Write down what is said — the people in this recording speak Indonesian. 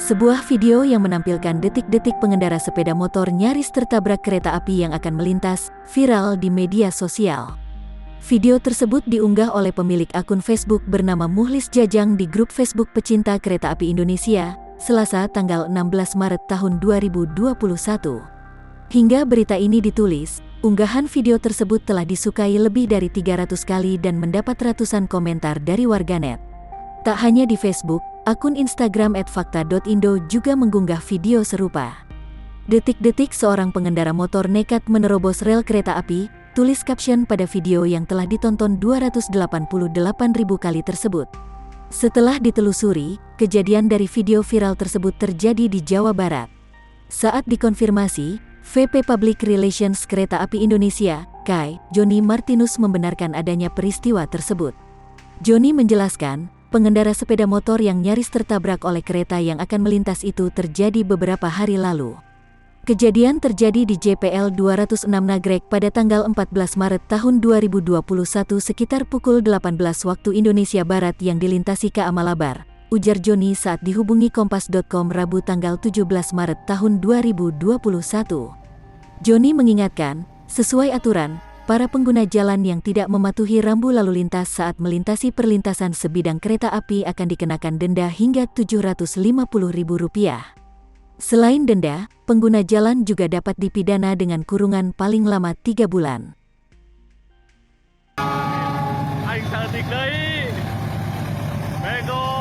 Sebuah video yang menampilkan detik-detik pengendara sepeda motor nyaris tertabrak kereta api yang akan melintas, viral di media sosial. Video tersebut diunggah oleh pemilik akun Facebook bernama Muhlis Jajang di grup Facebook pecinta kereta api Indonesia, Selasa tanggal 16 Maret tahun 2021. Hingga berita ini ditulis, unggahan video tersebut telah disukai lebih dari 300 kali dan mendapat ratusan komentar dari warganet. Tak hanya di Facebook, akun Instagram @fakta.indo juga mengunggah video serupa. Detik-detik seorang pengendara motor nekat menerobos rel kereta api, tulis caption pada video yang telah ditonton 288.000 kali tersebut. Setelah ditelusuri, kejadian dari video viral tersebut terjadi di Jawa Barat. Saat dikonfirmasi, VP Public Relations Kereta Api Indonesia, KAI, Joni Martinus membenarkan adanya peristiwa tersebut. Joni menjelaskan, pengendara sepeda motor yang nyaris tertabrak oleh kereta yang akan melintas itu terjadi beberapa hari lalu. Kejadian terjadi di JPL 206 Nagrek pada tanggal 14 Maret tahun 2021 sekitar pukul 18 waktu Indonesia Barat yang dilintasi KA Malabar, ujar Joni saat dihubungi Kompas.com Rabu tanggal 17 Maret tahun 2021. Joni mengingatkan, sesuai aturan, para pengguna jalan yang tidak mematuhi rambu lalu lintas saat melintasi perlintasan sebidang kereta api akan dikenakan denda hingga Rp750.000. Selain denda, pengguna jalan juga dapat dipidana dengan kurungan paling lama 3 bulan. Aing saeutik deui. Bego.